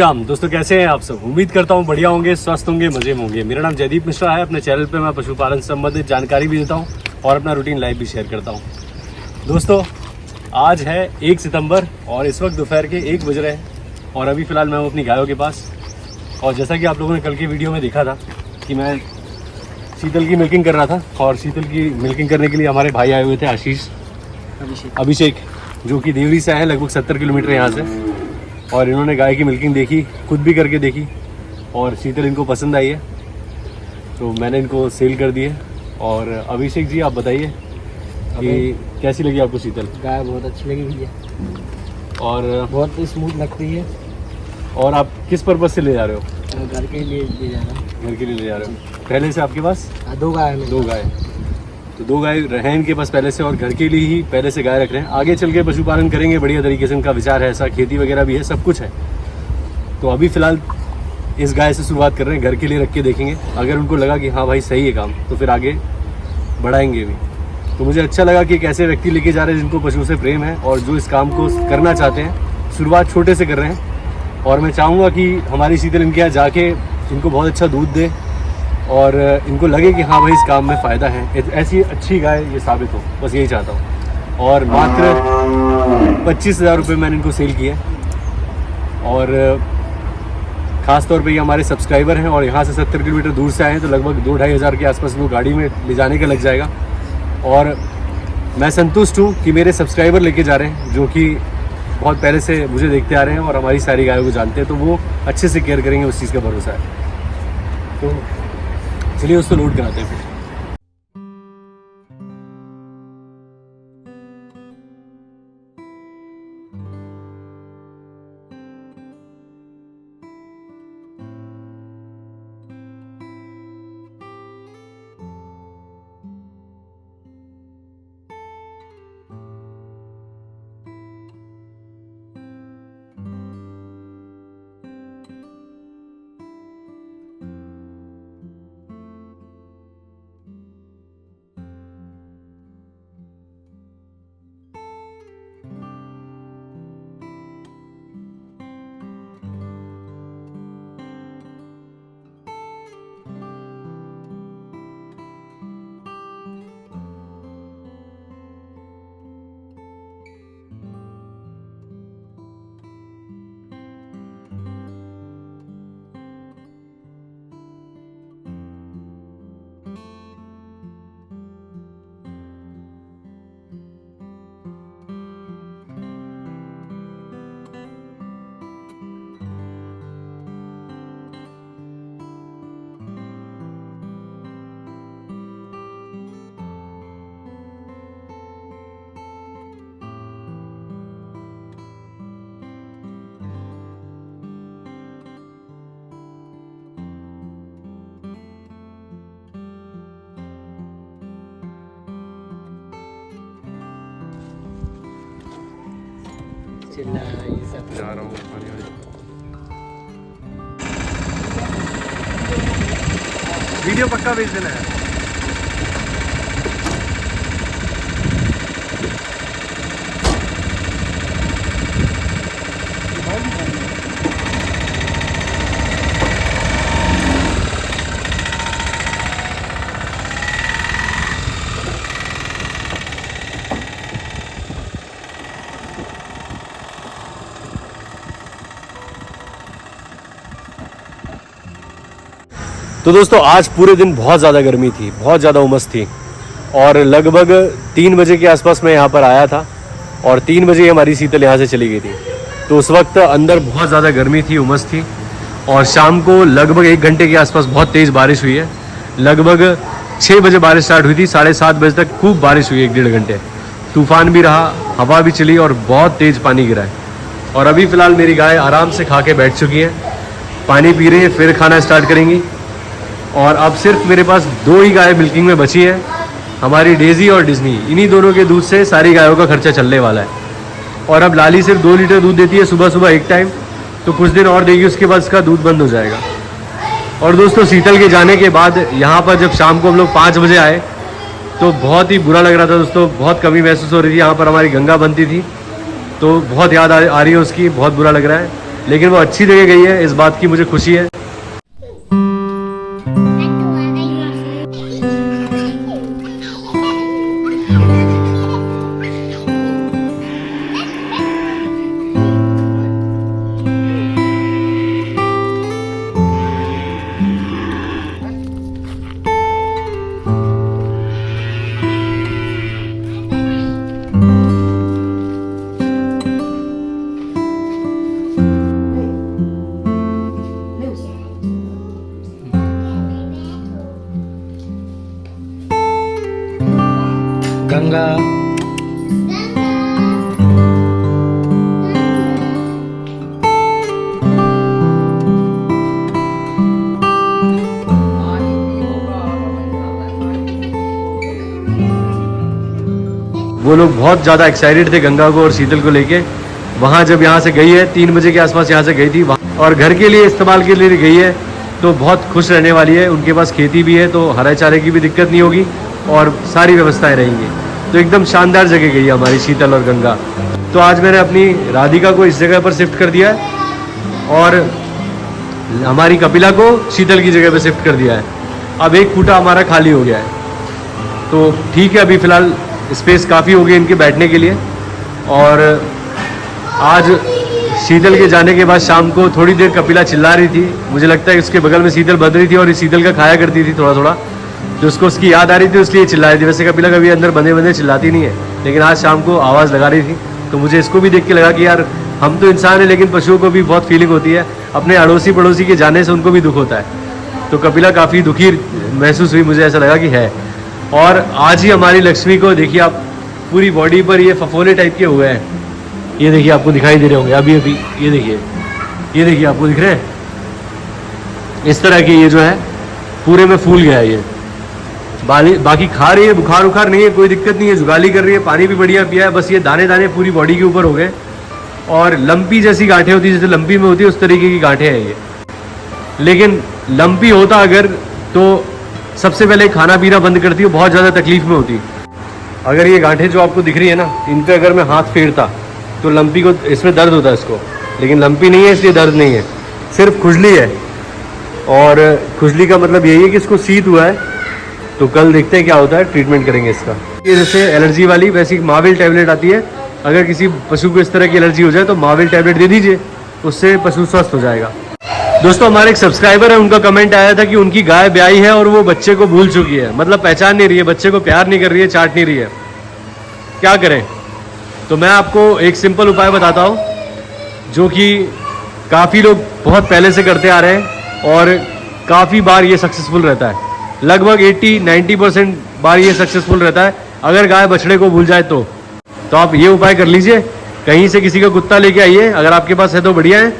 दोस्तों कैसे हैं आप सब। उम्मीद करता हूँ बढ़िया होंगे, स्वस्थ होंगे, मजे में होंगे। मेरा नाम जयदीप मिश्रा है। अपने चैनल पे मैं पशुपालन संबंधित जानकारी भी देता हूँ और अपना रूटीन लाइफ भी शेयर करता हूँ। दोस्तों आज है 1 सितंबर और इस वक्त दोपहर के 1 बज रहे हैं और अभी फ़िलहाल मैं हूँ अपनी गायों के पास। और जैसा कि आप लोगों ने कल की वीडियो में देखा था कि मैं शीतल की मिल्किंग कर रहा था और शीतल की मिल्किंग करने के लिए हमारे भाई आए हुए थे, आशीष अभिषेक, जो कि देवरी से आए हैं लगभग 70 किलोमीटर यहाँ से। और इन्होंने गाय की मिल्किंग देखी, खुद भी करके देखी और शीतल इनको पसंद आई है तो मैंने इनको सेल कर दी है। और अभिषेक जी आप बताइए कि कैसी लगी आपको शीतल? गाय बहुत अच्छी लगी भैया और बहुत स्मूथ लगती है। और आप किस पर्पज़ से ले जा रहे हो? घर के लिए ले जा रहा हूँ। घर के लिए ले जा रहे हो। पहले से आपके पास 2 गाय है। 2 गाय, तो 2 गाय हैं इनके पास पहले से और घर के लिए ही पहले से गाय रख रहे हैं। आगे चल के पशुपालन करेंगे बढ़िया तरीके से, इनका विचार है ऐसा, खेती वगैरह भी है, सब कुछ है। तो अभी फ़िलहाल इस गाय से शुरुआत कर रहे हैं, घर के लिए रख के देखेंगे। अगर उनको लगा कि हाँ भाई सही है काम तो फिर आगे बढ़ाएंगे भी। तो मुझे अच्छा लगा कि एक ऐसे व्यक्ति लेके जा रहे हैं जिनको पशु से प्रेम है और जो इस काम को करना चाहते हैं। शुरुआत छोटे से कर रहे हैं और मैं चाहूँगा कि हमारी शीतल इनके यहाँ जाके इनको बहुत अच्छा दूध दे और इनको लगे कि हाँ भाई इस काम में फ़ायदा है, ऐसी अच्छी गाय ये साबित हो, बस यही चाहता हूँ। और मात्र 25,000 रुपये मैंने इनको सेल किया और ख़ास तौर पे ये हमारे सब्सक्राइबर हैं और यहाँ से 70 किलोमीटर दूर से आए हैं तो लगभग 2-2.5 हज़ार के आसपास इनको गाड़ी में ले जाने का लग जाएगा। और मैं संतुष्ट हूँ कि मेरे सब्सक्राइबर लेके जा रहे हैं जो कि बहुत पहले से मुझे देखते आ रहे हैं और हमारी सारी गायों को जानते हैं, तो वो अच्छे से केयर करेंगे, उस चीज़ का भरोसा है। तो चलिए उसको लोड कराते हैं फिर। जा रहा हूँ वीडियो पक्का भेज देना है। तो दोस्तों आज पूरे दिन बहुत ज़्यादा गर्मी थी, बहुत ज़्यादा उमस थी और लगभग 3 बजे के आसपास मैं यहाँ पर आया था और 3 बजे हमारी शीतल यहाँ से चली गई थी। तो उस वक्त अंदर बहुत ज़्यादा गर्मी थी, उमस थी और शाम को लगभग 1 घंटे के आसपास बहुत तेज़ बारिश हुई है। लगभग 6 बजे बारिश स्टार्ट हुई थी, 7:30 बजे तक खूब बारिश हुई, 1-1.5 घंटे। तूफ़ान भी रहा, हवा भी चली और बहुत तेज़ पानी गिरा है। और अभी फ़िलहाल मेरी गाय आराम से खा के बैठ चुकी है, पानी पी रही है, फिर खाना स्टार्ट करेंगी। और अब सिर्फ मेरे पास 2 ही गाय मिल्किंग में बची है, हमारी डेजी और डिज्नी। इन्हीं दोनों के दूध से सारी गायों का खर्चा चलने वाला है। और अब लाली सिर्फ 2 लीटर दूध देती है सुबह सुबह एक टाइम, तो कुछ दिन और देगी, उसके बाद इसका दूध बंद हो जाएगा। और दोस्तों शीतल के जाने के बाद यहाँ पर जब शाम को हम लोग 5 बजे आए तो बहुत ही बुरा लग रहा था दोस्तों, बहुत कमी महसूस हो रही थी। यहाँ पर हमारी गंगा बनती थी तो बहुत याद आ रही है उसकी, बहुत बुरा लग रहा है। लेकिन वो अच्छी जगह गई है, इस बात की मुझे खुशी है। गंगा वो लोग बहुत ज़्यादा एक्साइटेड थे गंगा को और शीतल को लेके। वहाँ जब यहाँ से गई है 3 बजे के आसपास यहाँ से गई थी वहाँ, और घर के लिए इस्तेमाल के लिए गई है, तो बहुत खुश रहने वाली है। उनके पास खेती भी है तो हरे चारे की भी दिक्कत नहीं होगी और सारी व्यवस्थाएं रहेंगी। तो एकदम शानदार जगह गई है हमारी शीतल और गंगा। तो आज मैंने अपनी राधिका को इस जगह पर शिफ्ट कर दिया है और हमारी कपिला को शीतल की जगह पर शिफ्ट कर दिया है। अब एक खूटा हमारा खाली हो गया है, तो ठीक है, अभी फ़िलहाल स्पेस काफ़ी हो गई इनके बैठने के लिए। और आज शीतल के जाने के बाद शाम को थोड़ी देर कपिला चिल्ला रही थी। मुझे लगता है उसके बगल में शीतल बंध रही थी और शीतल का खाया करती थी थोड़ा थोड़ा, जो उसको उसकी याद आ रही थी इसलिए चिल्ला रही थी। वैसे कपिला कभी अंदर बंधे बंधे चिल्लाती नहीं है, लेकिन आज शाम को आवाज़ लगा रही थी। तो मुझे इसको भी देख के लगा कि यार हम तो इंसान हैं लेकिन पशुओं को भी बहुत फीलिंग होती है। अपने अड़ोसी पड़ोसी के जाने से उनको भी दुख होता है। तो कपिला काफ़ी दुखी महसूस हुई, मुझे ऐसा लगा कि है। और आज ही हमारी लक्ष्मी को देखिए आप, पूरी बॉडी पर ये फफोले टाइप के हुए हैं। ये देखिए आपको दिखाई दे रहे होंगे अभी अभी, ये देखिए आपको दिख रहे हैं इस तरह के। ये जो है पूरे में फूल गया है ये। बाकी खा रही है, बुखार उखार नहीं है, कोई दिक्कत नहीं है, जुगाली कर रही है, पानी भी बढ़िया पिया है। बस ये दाने दाने पूरी बॉडी के ऊपर हो गए और लंपी जैसी गांठें होती है, जैसे लंपी में होती है उस तरीके की गांठें हैं ये। लेकिन लंपी होता अगर तो सबसे पहले खाना पीना बंद करती है, बहुत ज़्यादा तकलीफ में होती। अगर ये गांठें जो आपको दिख रही है ना, इन पे अगर मैं हाथ फेरता तो लंपी को इसमें दर्द होता है इसको, लेकिन लंपी नहीं है इसलिए दर्द नहीं है, सिर्फ खुजली है। और खुजली का मतलब यही है कि इसको शीत हुआ है। तो कल देखते हैं क्या होता है, ट्रीटमेंट करेंगे इसका। ये जैसे एलर्जी वाली वैसी माविल टैबलेट आती है, अगर किसी पशु को इस तरह की एलर्जी हो जाए तो माविल टैबलेट दे दीजिए, उससे पशु स्वस्थ हो जाएगा। दोस्तों हमारे एक सब्सक्राइबर है, उनका कमेंट आया था कि उनकी गाय ब्याई है और वो बच्चे को भूल चुकी है, मतलब पहचान नहीं रही है, बच्चे को प्यार नहीं कर रही है, चाट नहीं रही है, क्या करें। तो मैं आपको एक सिंपल उपाय बताता हूँ जो कि काफ़ी लोग बहुत पहले से करते आ रहे हैं और काफ़ी बार ये सक्सेसफुल रहता है। लगभग 80-90% बार ये सक्सेसफुल रहता है। अगर गाय बछड़े को भूल जाए तो आप ये उपाय कर लीजिए। कहीं से किसी का कुत्ता लेके आइए, अगर आपके पास है तो बढ़िया है।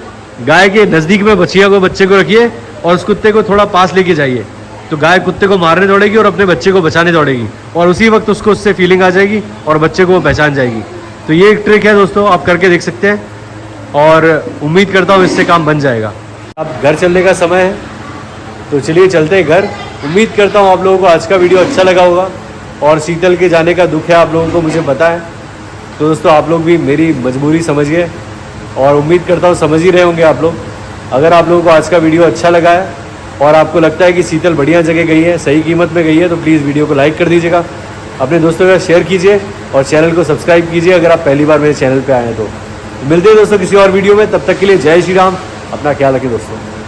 गाय के नज़दीक में बच्चे को रखिए और उस कुत्ते को थोड़ा पास लेके जाइए, तो गाय कुत्ते को मारने दौड़ेगी और अपने बच्चे को बचाने दौड़ेगी और उसी वक्त उसको उससे फीलिंग आ जाएगी और बच्चे को वो पहचान जाएगी। तो ये एक ट्रिक है दोस्तों, आप करके देख सकते हैं और उम्मीद करता हूँ इससे काम बन जाएगा। अब घर चलने का समय है, तो चलिए चलते हैं घर। उम्मीद करता हूँ आप लोगों को आज का वीडियो अच्छा लगा होगा और शीतल के जाने का दुख है आप लोगों को मुझे पता है। तो दोस्तों आप लोग भी मेरी मजबूरी समझिए और उम्मीद करता हूँ समझ ही रहे होंगे आप लोग। अगर आप लोगों को आज का वीडियो अच्छा लगा है और आपको लगता है कि शीतल बढ़िया जगह गई है, सही कीमत में गई है, तो प्लीज़ वीडियो को लाइक कर दीजिएगा, अपने दोस्तों के साथ शेयर कीजिए और चैनल को सब्सक्राइब कीजिए अगर आप पहली बार मेरे चैनल पर आए हैं तो। मिलते हैं दोस्तों किसी और वीडियो में, तब तक के लिए जय श्री राम, अपना ख्याल रखिए दोस्तों।